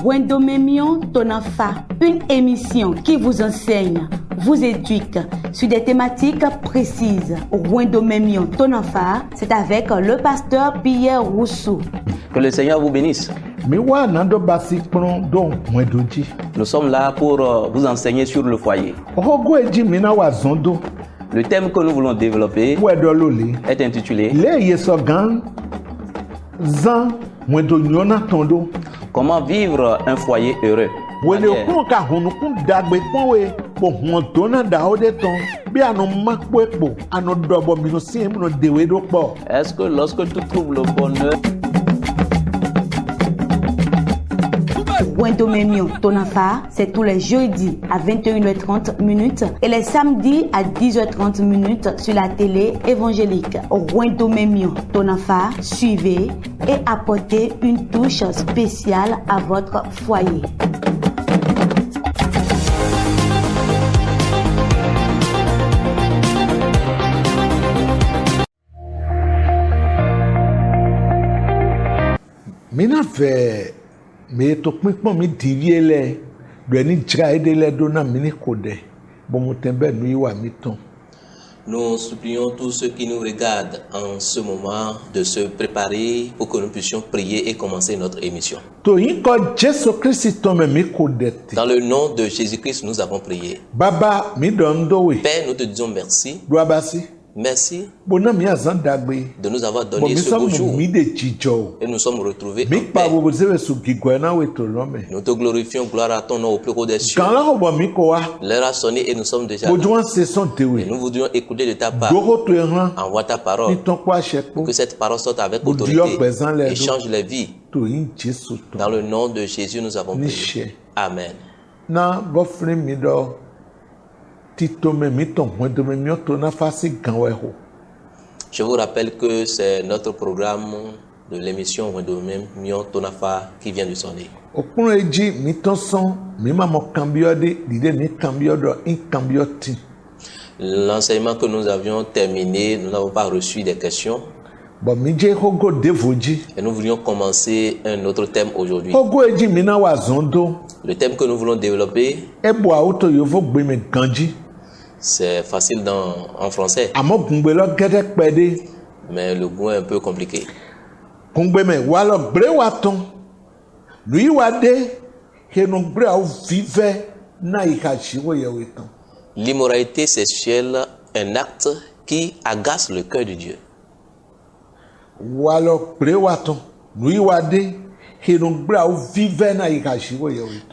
Wendomemion Tonafa, une émission qui vous enseigne, vous éduque sur des thématiques précises. Wendomemion Tonafa, c'est avec le pasteur Pierre Rousseau. Que le Seigneur vous bénisse. Nous sommes là pour vous enseigner sur le foyer. Le thème que nous voulons développer est intitulé Comment vivre un foyer heureux. Est-ce que lorsque tu trouves le bonheur, Wendomemion Tonafa, c'est tous les jeudis à 21h30 et les samedis à 10h30 sur la télé évangélique. Wendomemion Tonafa, suivez et apportez une touche spéciale à votre foyer. Mais to pin mi diviele do ni jra edele do na mi ni kode bo mo tembe nu iwa mi ton. Nous supplions tous ceux qui nous regardent en ce moment de se préparer pour que nous puissions prier et commencer notre émission. To yin ko Jesu Christ to me mi kode. Dans le nom de Jésus-Christ, nous avons prié. Baba mi don do we. Père, nous te disons merci. Do abasi. Merci de nous avoir donné ce beau jour et nous sommes retrouvés en paix. Nous te glorifions, gloire à ton nom au plus haut des cieux. L'heure a sonné et nous sommes déjà là. Et nous voudrions écouter de ta part. Envoie ta parole. Que cette parole sorte avec autorité et change les vies. Dans le nom de Jésus, nous avons prié. Amen. Je vous rappelle que c'est notre programme de l'émission Wendomemion Tonafa qui vient de sonner. L'enseignement que nous avions terminé, nous n'avons pas reçu des questions. Et nous voulions commencer un autre thème aujourd'hui. Le thème que nous voulons développer, c'est facile en français, mais le goût est un peu compliqué. L'immoralité sexuelle est un acte qui agace le cœur de Dieu.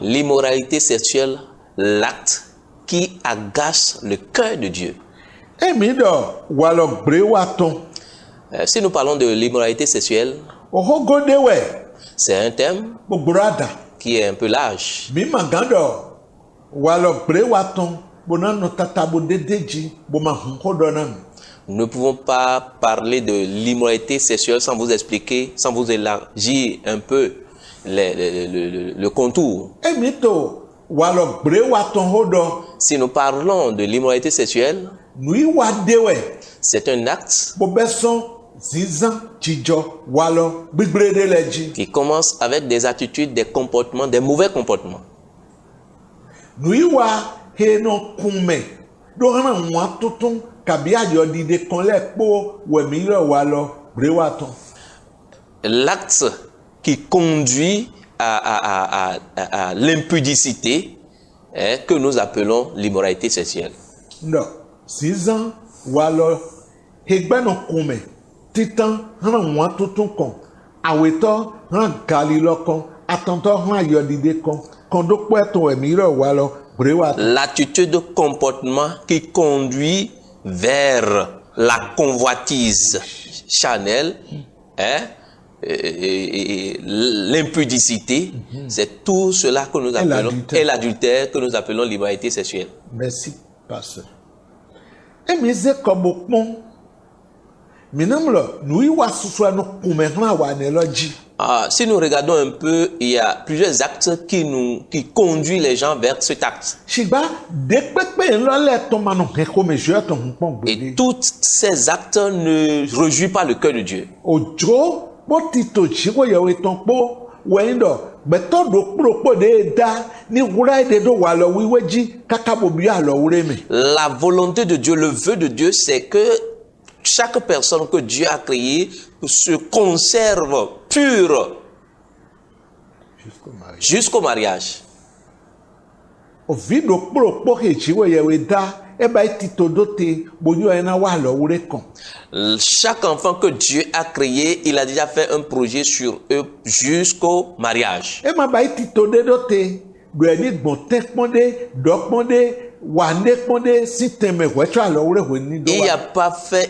L'immoralité sexuelle, l'acte qui agace le cœur de Dieu. Si nous parlons de l'immoralité sexuelle, c'est un thème qui est un peu large. Nous ne pouvons pas parler de l'immoralité sexuelle sans vous expliquer, sans vous élargir un peu le contour. Si nous parlons de l'immoralité sexuelle, c'est un acte qui commence avec des attitudes, des comportements, des mauvais comportements. L'acte qui conduit à l'impudicité que nous appelons l'immoralité sexuelle. L'attitude de comportement qui conduit vers la convoitise charnelle, et l'impudicité, c'est tout cela que nous appelons, et l'adultère que nous appelons l'immoralité sexuelle. Merci, pasteur. Si nous regardons un peu, il y a plusieurs actes qui conduisent les gens vers cet acte. Et tous ces actes ne réjouissent pas le cœur de Dieu. wendo beto do propo de da ni wura de do walo wiweji kaka bobi alo wureme. La volonté de Dieu, le vœu de Dieu, c'est que chaque personne que Dieu a créée se conserve pure jusqu'au mariage. Ovido propo ke chiwe yewe da. Chaque enfant que Dieu a créé, il a déjà fait un projet sur eux jusqu'au mariage.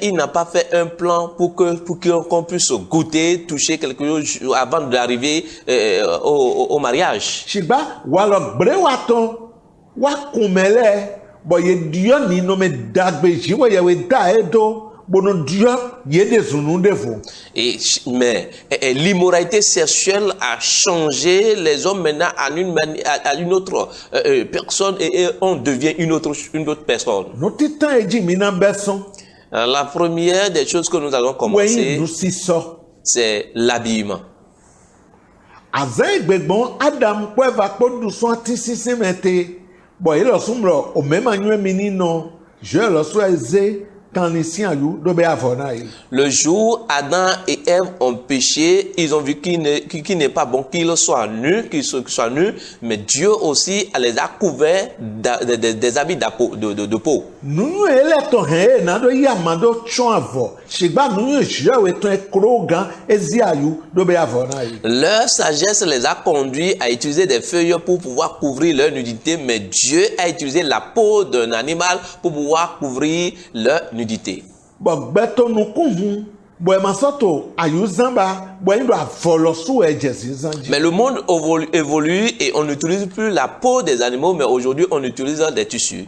Il n'a pas fait un plan pour qu'on puisse goûter, toucher quelque chose avant d'arriver au mariage. Boye Dieu ni no me dagbe jiwe yewe da edo bono Dieu yede zunundevo. Mais l'immoralité sexuelle a changé les hommes maintenant à une autre personne et on devient une autre personne. La première des choses que nous allons commencer, c'est l'habillement. Adam bon, il a sombra au même annuel menino, je le sois le jour Adam et Ève ont péché, ils ont vu qu'il n'est pas bon qu'ils soient nus, mais Dieu aussi les a couverts des habits de peau. Leur sagesse les a conduits à utiliser des feuilles pour pouvoir couvrir leur nudité, mais Dieu a utilisé la peau d'un animal pour pouvoir couvrir leur nudité. Mais le monde évolue et on n'utilise plus la peau des animaux, mais aujourd'hui on utilise des tissus.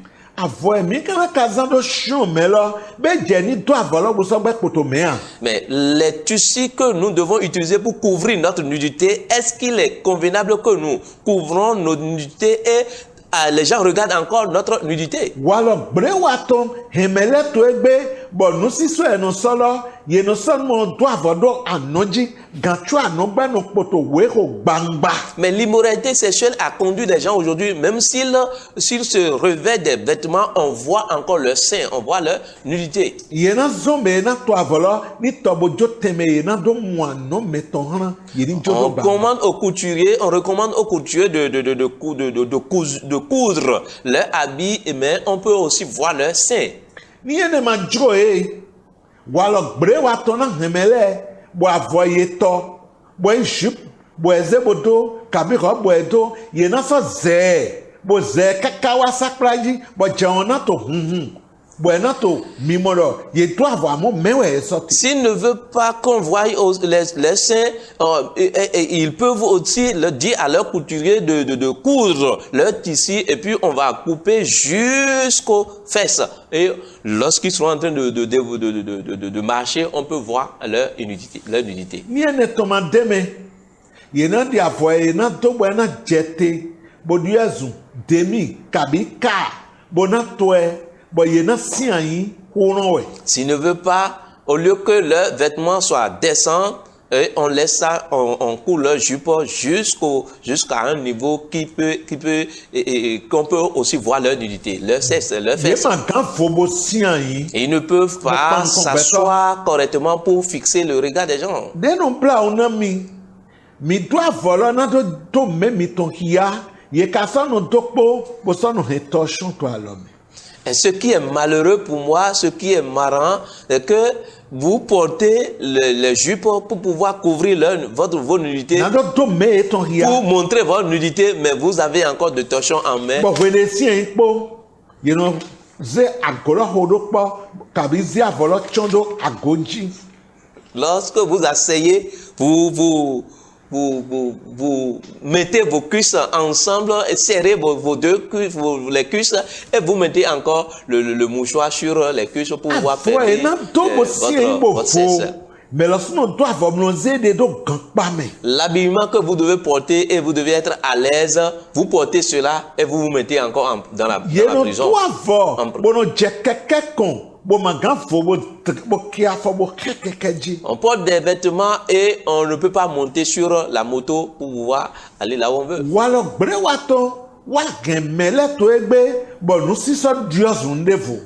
Mais les tissus que nous devons utiliser pour couvrir notre nudité, est-ce qu'il est convenable que nous couvrons notre nudité et les gens regardent encore notre nudité? Mais l'immoralité sexuelle a conduit des gens aujourd'hui, même s'ils se revêtent des vêtements, on voit encore leur sein, on voit leur nudité. On recommande aux couturiers de coudre leur habit, mais on peut aussi voir leur sein. S'ils ne veulent pas qu'on voie les seins, ils peuvent aussi le dire à leur couturier de coudre leur tissu et puis on va couper jusqu'aux fesses. Et lorsqu'ils sont en train de marcher, on peut voir leur nudité. S'ils ne veulent pas, au lieu que leurs vêtements soient décents, on laisse ça, on coule leur jupe jusqu'à un niveau qu'on peut aussi voir leur nudité, leur sexe, leur fesses. Et ils ne peuvent pas s'asseoir correctement pour fixer le regard des gens. Et ce qui est malheureux pour moi, ce qui est marrant, c'est que vous portez les jupes pour pouvoir couvrir vos nudités, pour montrer votre nudité, mais vous avez encore de torchons en main. Lorsque vous asseyez, vous mettez vos cuisses ensemble et serrez vos deux cuisses, les cuisses, et vous mettez encore le mouchoir sur les cuisses pour pouvoir fermer votre sexe. L'habillement que vous devez porter et vous devez être à l'aise, vous portez cela et vous vous mettez encore dans la prison. On porte des vêtements et on ne peut pas monter sur la moto pour pouvoir aller là où on veut.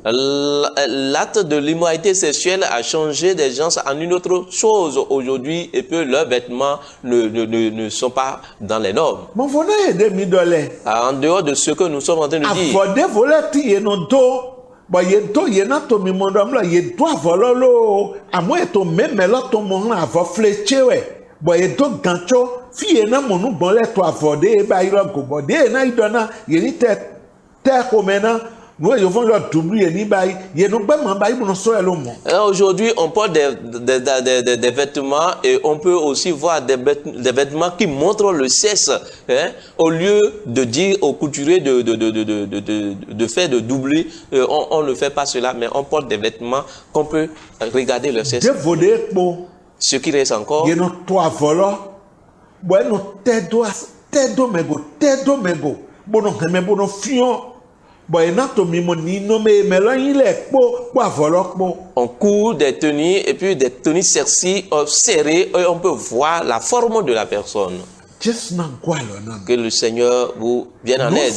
L'acte de l'immoralité sexuelle a changé des gens en une autre chose aujourd'hui et que leurs vêtements ne sont pas dans les normes. En dehors de ce que nous sommes en train de dire. Aujourd'hui, on porte des vêtements et on peut aussi voir des vêtements qui montrent le sexe. Hein? Au lieu de dire aux couturiers de faire de doubler, on ne fait pas cela, mais on porte des vêtements qu'on peut regarder le sexe. Ce qui reste encore. On court des tenues et puis des tenues sexy serrées et on peut voir la forme de la personne. Que le Seigneur vous vienne en aide.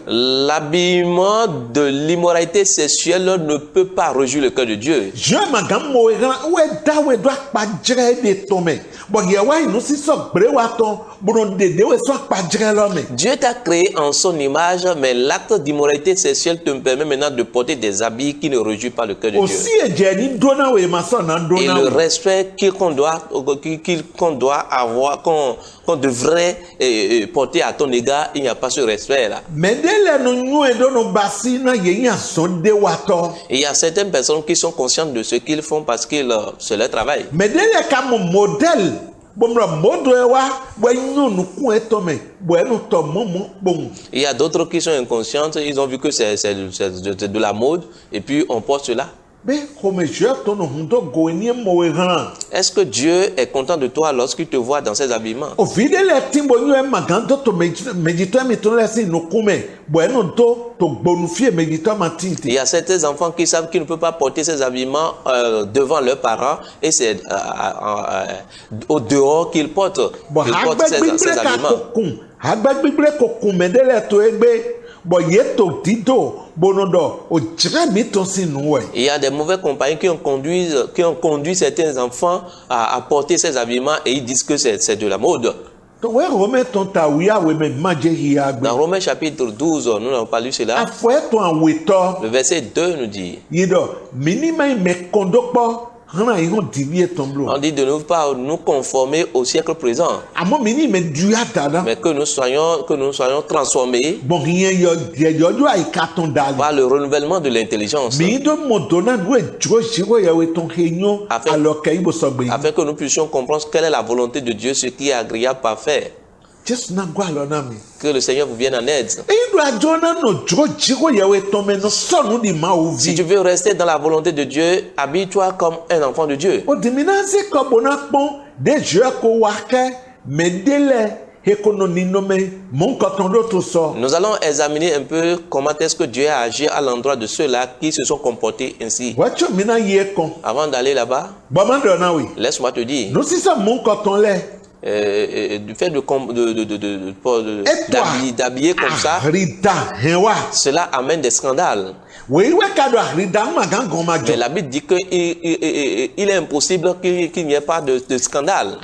L'habillement de l'immoralité sexuelle ne peut pas réjouir le cœur de Dieu. Dieu t'a créé en son image, mais l'acte d'immoralité sexuelle te permet maintenant de porter des habits qui ne réjouissent pas le cœur de Dieu. Et le respect qu'on doit avoir, qu'on devrait porter à ton égard, il n'y a pas ce respect là. Et il y a certaines personnes qui sont conscientes de ce qu'ils font parce que c'est leur travail. Il y a d'autres qui sont inconscientes, ils ont vu que c'est de la mode et puis on porte cela. Est-ce que Dieu est content de toi lorsqu'il te voit dans ces habillements? Il y a certains enfants qui savent qu'ils ne peuvent pas porter ces habillements devant leurs parents et c'est au dehors qu'ils portent ces habillements. Il y a des mauvais compagnons qui ont conduit certains enfants à porter ces habillements et ils disent que c'est de la mode. Dans Romains chapitre 12, nous n'avons pas lu cela. Le verset 2 nous dit. On dit de ne pas nous conformer au siècle présent, mais que nous soyons transformés par le renouvellement de l'intelligence, afin que nous puissions comprendre quelle est la volonté de Dieu, ce qui est agréable, parfait. Que le Seigneur vous vienne en aide. Si tu veux rester dans la volonté de Dieu, habille-toi comme un enfant de Dieu. Nous allons examiner un peu comment est-ce que Dieu a agi à l'endroit de ceux-là qui se sont comportés ainsi. Avant d'aller là-bas, laisse-moi te dire. Du fait d'habiller comme ça, cela amène des scandales. Mais la Bible dit qu'il est impossible qu'il n'y ait pas de scandale.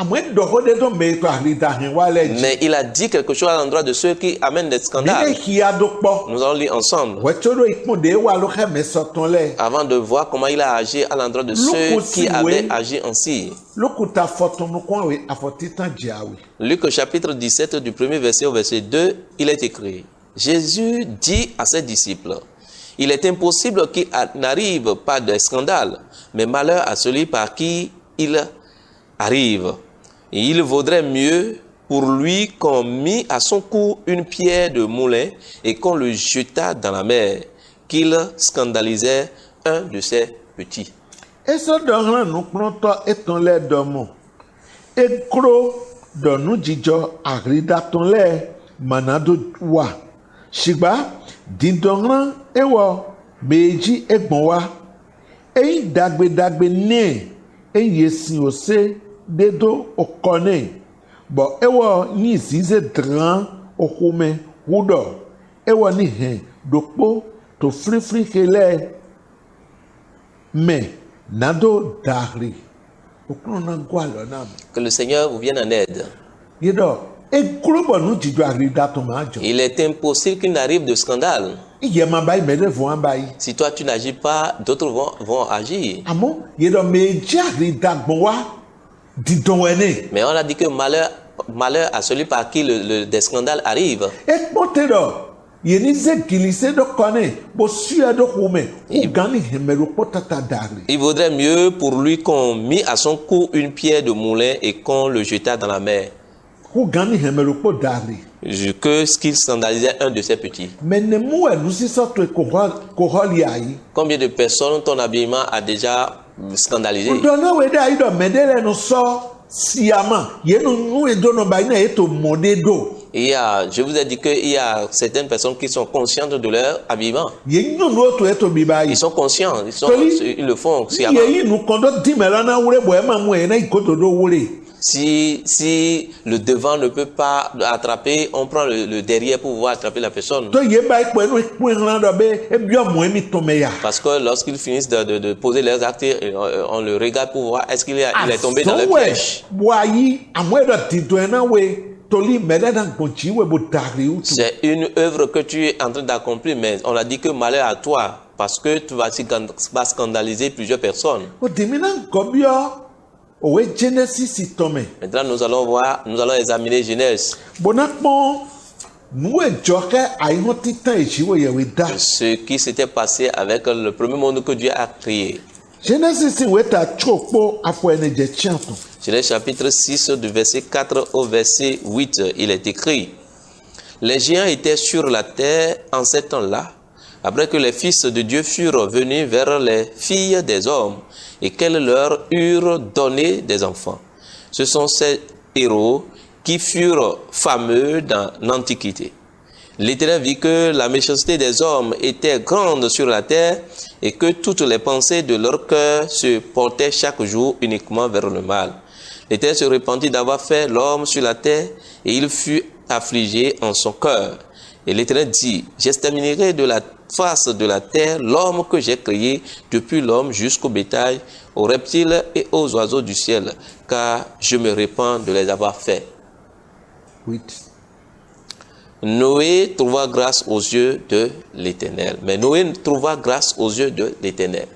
Mais il a dit quelque chose à l'endroit de ceux qui amènent des scandales. Nous allons lire ensemble avant de voir comment il a agi à l'endroit de ceux qui avaient agi ainsi. Luc chapitre 17 du premier verset au verset 2, il est écrit: Jésus dit à ses disciples: il est impossible qu'il n'arrive pas de scandale, mais malheur à celui par qui il arrive. Et il vaudrait mieux pour lui qu'on mit à son cou une pierre de moulin et qu'on le jetât dans la mer, qu'il scandalisait un de ses petits. Dindongran ewo meji egbonwa. Eyi dagbe ne. Eyi yesin ose dedo okone. Bo ewo ni zize dran okume wudo. Ewo ni hen dokpo to free kele. Mais nado dagri. Que le Seigneur vous vienne en aide. Il est impossible qu'il n'arrive de scandale. Si toi tu n'agis pas, d'autres vont agir. Mais on a dit que malheur à celui par qui des scandales arrivent. Il vaudrait mieux pour lui qu'on mit à son cou une pierre de moulin et qu'on le jeta dans la mer que ce qu'il scandalisait un de ses petits. Combien de personnes ton habillement a déjà scandalisé? Je vous ai dit qu'il y a certaines personnes qui sont conscientes de leur habillement. Ils sont conscients, ils le font sciemment. Si le devant ne peut pas attraper, on prend le derrière pour pouvoir attraper la personne. Parce que lorsqu'ils finissent de poser leurs actes, on le regarde pour voir est-ce qu'il est tombé dans le piège. C'est une œuvre que tu es en train d'accomplir, mais on a dit que malheur à toi, parce que tu vas scandaliser plusieurs personnes. Maintenant, nous allons examiner Genèse. Ce qui s'était passé avec le premier monde que Dieu a créé. Genèse chapitre 6 du verset 4 au verset 8, il est écrit: les géants étaient sur la terre en ces temps-là, après que les fils de Dieu furent venus vers les filles des hommes et qu'elles leur eurent donné des enfants. Ce sont ces héros qui furent fameux dans l'Antiquité. L'Éternel vit que la méchanceté des hommes était grande sur la terre et que toutes les pensées de leur cœur se portaient chaque jour uniquement vers le mal. L'Éternel se repentit d'avoir fait l'homme sur la terre et il fut affligé en son cœur. Et l'Éternel dit: j'exterminerai de la face de la terre l'homme que j'ai créé, depuis l'homme jusqu'au bétail, aux reptiles et aux oiseaux du ciel, car je me repens de les avoir faits. 8. Noé trouva grâce aux yeux de l'Éternel. Mais Noé trouva grâce aux yeux de l'Éternel.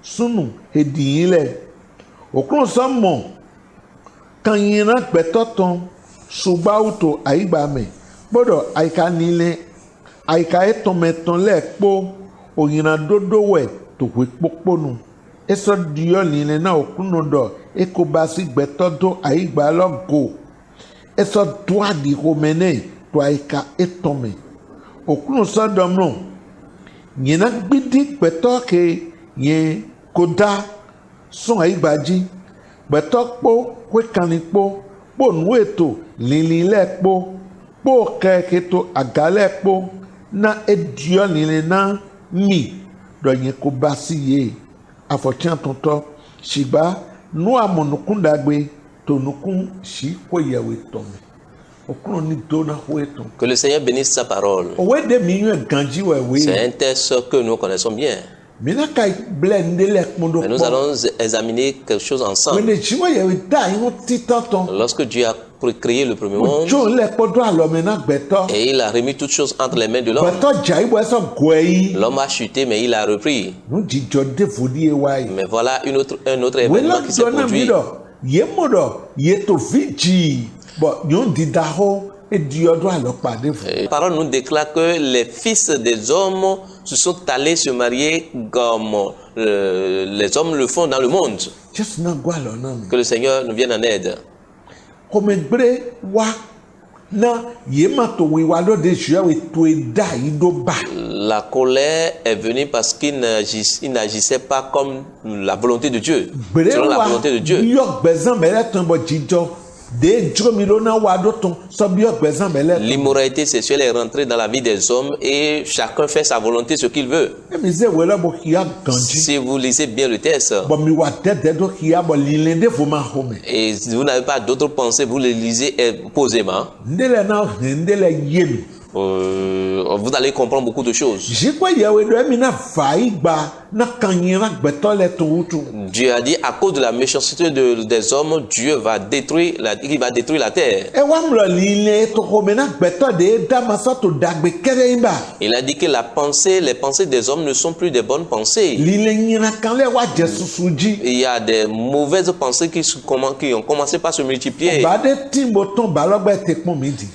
Sunu hediyile okron samo kanyina gbetoton subauto aigba bodo aika nile aika etometon lepo oyina dodowe to we poponu eso dio nile na okruno do ekobasi gbetodo aigba logo eso twadi homene to aika etome okruno sodomno nyina gbidi gbetoke ye koda son aigbaji betokpo kwekanikpo po nueto lililepo po keketo agalepo na edio lilena mi do ye ko basi ye afotian tonto shiba nu amonukun dagbe tonukun shi koyewe tome. Que le Seigneur bénisse sa parole. C'est un texte que nous connaissons bien. Mais nous allons examiner quelque chose ensemble. Lorsque Dieu a créé le premier monde et il a remis toutes choses entre les mains de l'homme, l'homme a chuté mais il a repris. Mais voilà un autre événement qui s'est produit. La parole nous déclare que les fils des hommes se sont allés se marier comme les hommes le font dans le monde. Que le Seigneur nous vienne en aide. La colère est venue parce qu'il n'agissait pas comme la volonté de Dieu. Selon la volonté de Dieu. L'immoralité sexuelle est rentrée dans la vie des hommes et chacun fait sa volonté ce qu'il veut. Si vous lisez bien le texte et vous n'avez pas d'autres pensées, vous les lisez posément. Vous allez comprendre beaucoup de choses. Dieu a dit à cause de la méchanceté des hommes, Dieu va détruire la terre. Il a dit que les pensées des hommes ne sont plus des bonnes pensées. Il y a des mauvaises pensées qui ont commencé par se multiplier.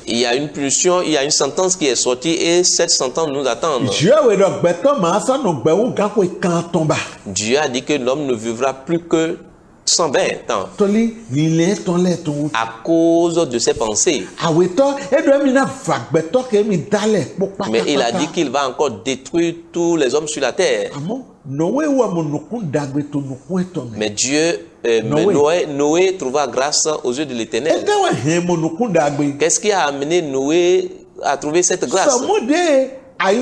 Il y a une pulsion, il y a une sentence qui est sortie et cette sentence nous attend. Dieu a dit que l'homme ne vivra plus que 120 ans à cause de ses pensées. Mais il a dit qu'il va encore détruire tous les hommes sur la terre. Mais Noé trouva grâce aux yeux de l'Éternel. Qu'est-ce qui a amené Noé à trouver cette grâce? Bien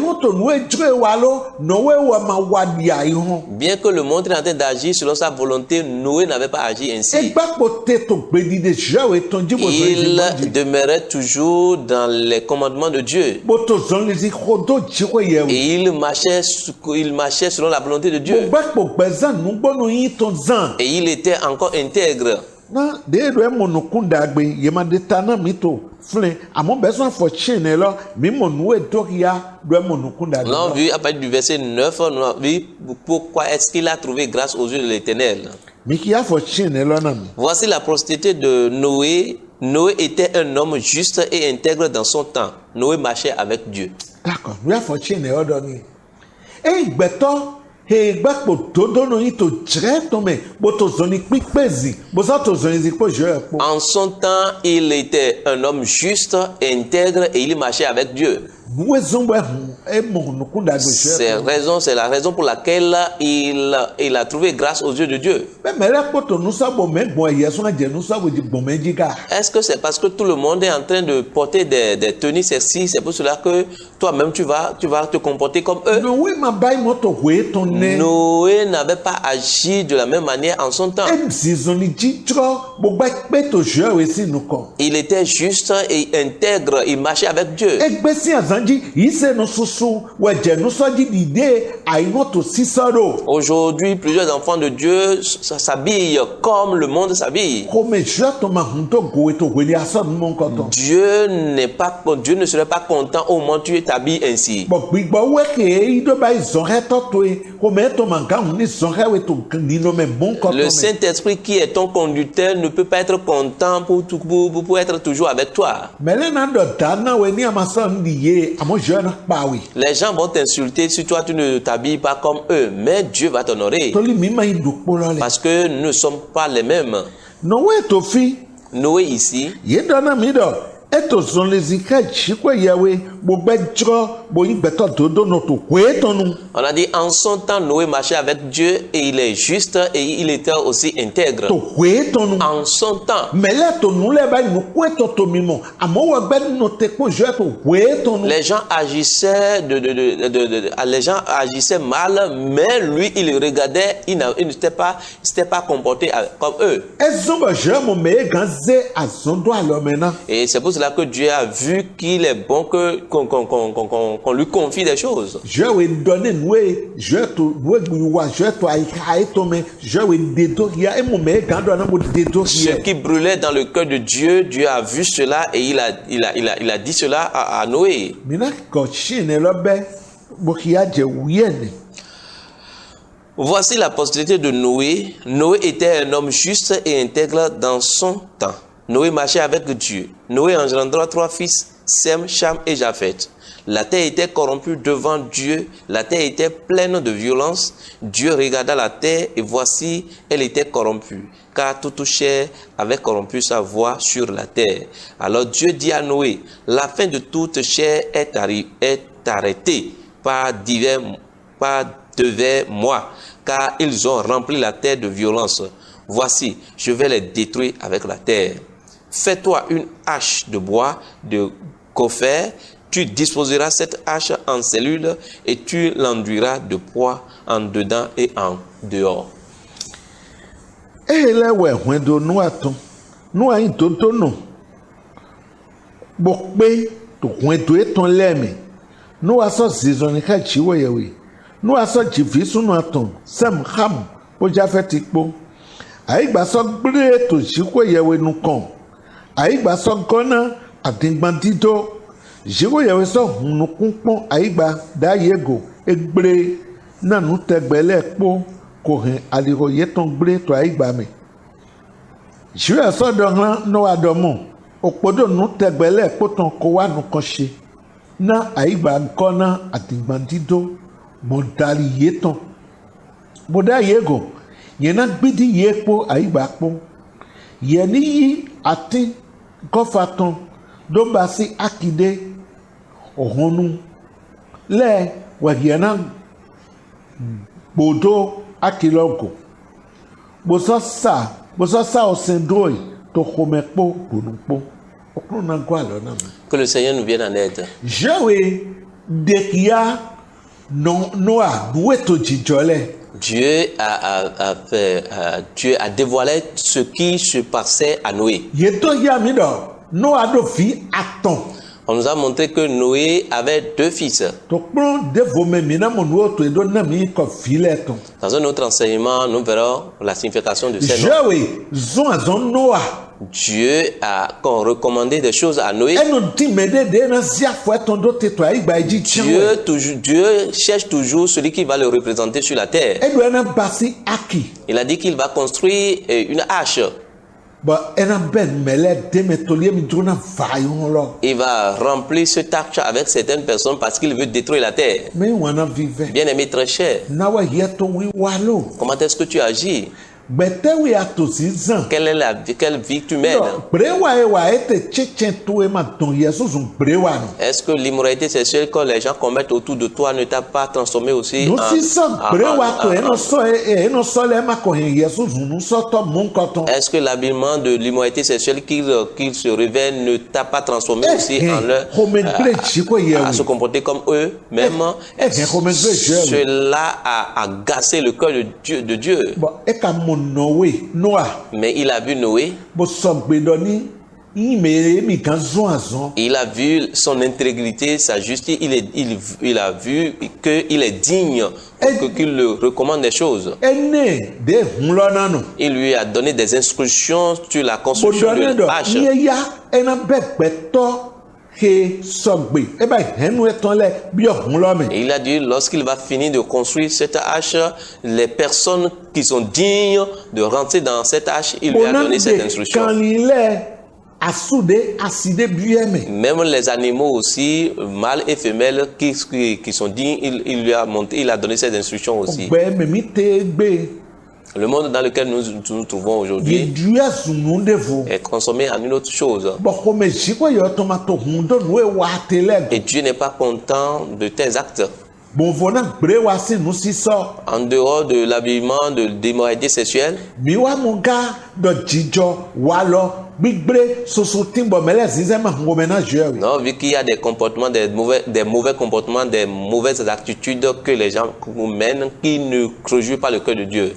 que le monde est en train d'agir selon sa volonté, Noé n'avait pas agi ainsi. Il demeurait toujours dans les commandements de Dieu. Et il marchait selon la volonté de Dieu. Et il était encore intègre. Non, vu à partir du verset 9, on a vu pourquoi est-ce qu'il a trouvé grâce aux yeux de l'Éternel. Voici la prostituée de Noé. Noé était un homme juste et intègre dans son temps. Noé marchait avec Dieu. D'accord. En son temps, il était un homme juste, intègre et il marchait avec Dieu. C'est la raison pour laquelle il a trouvé grâce aux yeux de Dieu. Est-ce que c'est parce que tout le monde est en train de porter des tenues sexy, c'est pour cela que toi-même tu vas te comporter comme eux? Noé n'avait pas agi de la même manière en son temps. Il était juste et intègre, il marchait avec Dieu. Aujourd'hui, plusieurs enfants de Dieu s'habillent comme le monde s'habille. Dieu ne serait pas content au moment où tu t'habilles ainsi. Le Saint-Esprit qui est ton conducteur ne peut pas être content pour être toujours avec toi. Les gens vont t'insulter si toi tu ne t'habilles pas comme eux, mais Dieu va t'honorer parce que nous ne sommes pas les mêmes. Noé ici, on a dit en son temps Noé marchait avec Dieu et il est juste et il était aussi intègre. En son temps. Les gens agissaient mal, mais lui il regardait, il ne s'était pas comporté comme eux. Et c'est pour cela que Dieu a vu qu'il est bon qu'on lui confie des choses. Ce qui brûlait dans le cœur de Dieu, Dieu a vu cela et il a dit cela à Noé. Voici la postérité de Noé. Noé était un homme juste et intègre dans son temps. Noé marchait avec Dieu. Noé engendra 3 fils, Sem, Cham et Japheth. La terre était corrompue devant Dieu, la terre était pleine de violence. Dieu regarda la terre et voici, elle était corrompue, car toute chair avait corrompu sa voie sur la terre. Alors Dieu dit à Noé, la fin de toute chair est arrêtée par divers mois, car ils ont rempli la terre de violence. Voici, je vais les détruire avec la terre. Fais-toi une hache de bois, de gopher. Tu disposeras cette hache en cellules et tu l'enduiras de poids en dedans et en dehors. Là ouais, do Noa ton. Noa in tonto no. Bokbe to do eton leme. Noa so zizoni ka chiwo yewe. Noa so jifi sunu aton. Sem Ham bo Jafet ikpo. Aigba so gbre to chiko yewe nu kon. Aigba so gona adingbandido. Jigo yewe so hunu kunpon aigba da yego egbre na nu tegbele po ko hen aligo yeton gbre to aigba me. Jiwe so do han no adomo opodo nu tegbele po ton ko wa nu kan se na aigba kona atingbandido modali yeton boda yego yena gbidi yepo aigba po yeni yi ati gofaton do basi akide ohonu le wagiana bodo akilogo boso sa osendoi to khomepo bonumpo okrona gwalo na. Que le Seigneur nous vienne en aide. Jewe dekia Noa dueto jijole. Dieu a dévoilé ce qui se passait à Noé. Yeto yamido Noa do fi aton. On nous a montré que Noé avait 2 fils. Dans un autre enseignement, nous verrons la signification de ces noms. Dieu a recommandé des choses à Noé. Dieu cherche toujours celui qui va le représenter sur la terre. Il a dit qu'il va construire une hache. Il va remplir ce hache avec certaines personnes parce qu'il veut détruire la terre. Bien aimé, très cher. Comment est-ce que tu agis? Quelle vie tu mènes? Est-ce que l'immoralité sexuelle que les gens commettent autour de toi ne t'a pas transformé aussi Est-ce que l'habillement de l'immoralité sexuelle qu'ils se révèlent ne t'a pas transformé aussi en leur à se comporter comme eux-mêmes? Cela a agacé le cœur de Dieu. Mais il a vu Noé. Il a vu son intégrité, sa justice. Il a vu qu'il est digne qu'il le recommande des choses. Il lui a donné des instructions sur la construction de hache. Et il a dit, lorsqu'il va finir de construire cette hache, les personnes qui sont dignes de rentrer dans cette hache, il lui a donné cette instruction. Même les animaux aussi, mâles et femelles, qui sont dignes, il a donné cette instruction aussi. Le monde dans lequel nous nous trouvons aujourd'hui est consommé en une autre chose. Et Dieu n'est pas content de tes actes. En dehors de l'habillement, de l'immoralité sexuelle, non, vu qu'il y a des comportements, des mauvais comportements, des mauvaises attitudes que les gens mènent qui ne réjouissent pas le cœur de Dieu.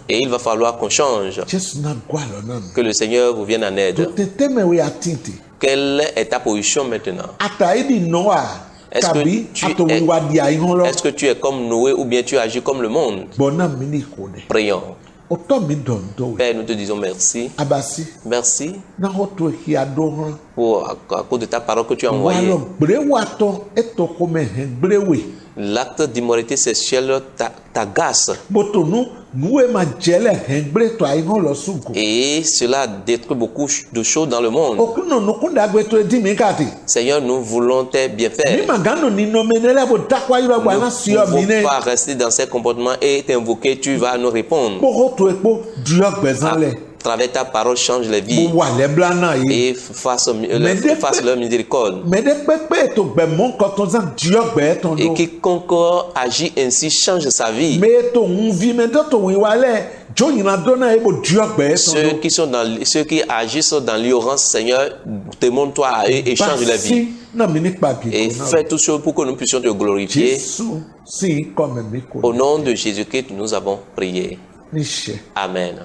Et il va falloir qu'on change. Que le Seigneur vous vienne en aide. Quelle est ta position maintenant? Est-ce que tu es comme Noé ou bien tu agis comme le monde? Prions. Père, nous te disons merci. Merci pour à cause de ta parole que tu as envoyée. L'acte d'immoralité sexuelle t'agace. Et cela détruit beaucoup de choses dans le monde. Seigneur, nous voulons tes bienfaits. Nous ne pouvons pas rester dans ces comportements et t'invoquer, tu vas nous répondre. À travers ta parole, change les vies et fasse leur miséricorde. Et quiconque agit ainsi change sa vie. Ceux qui agissent dans l'ignorance, Seigneur, démontre-toi à eux et change la vie. Et fais tout ce pour que nous puissions te glorifier. Au nom de Jésus-Christ, nous avons prié. Amen.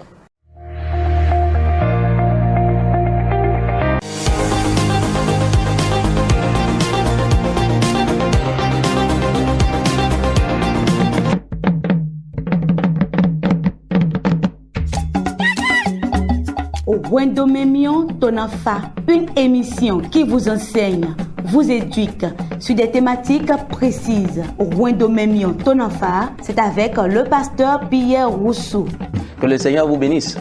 Wendomemion Tonafa, une émission qui vous enseigne, vous éduque sur des thématiques précises. Wendomemion Tonafa, c'est avec le pasteur Pierre Rousseau. Que le Seigneur vous bénisse.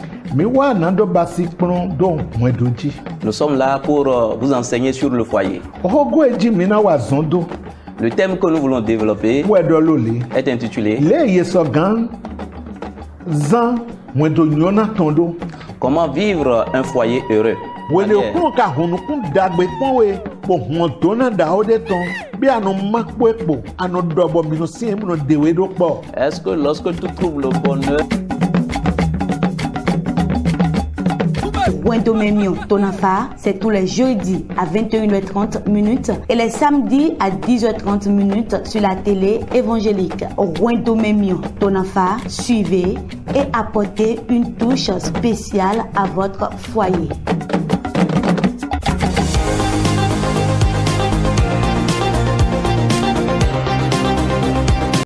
Nous sommes là pour vous enseigner sur le foyer. Le thème que nous voulons développer est intitulé Comment vivre un foyer heureux. Est-ce que lorsque tu trouves le bonheur, Wendomemion Tonafa, c'est tous les jeudis à 21h30 et les samedis à 10h30 sur la télé évangélique. Wendomemion Tonafa, suivez et apportez une touche spéciale à votre foyer.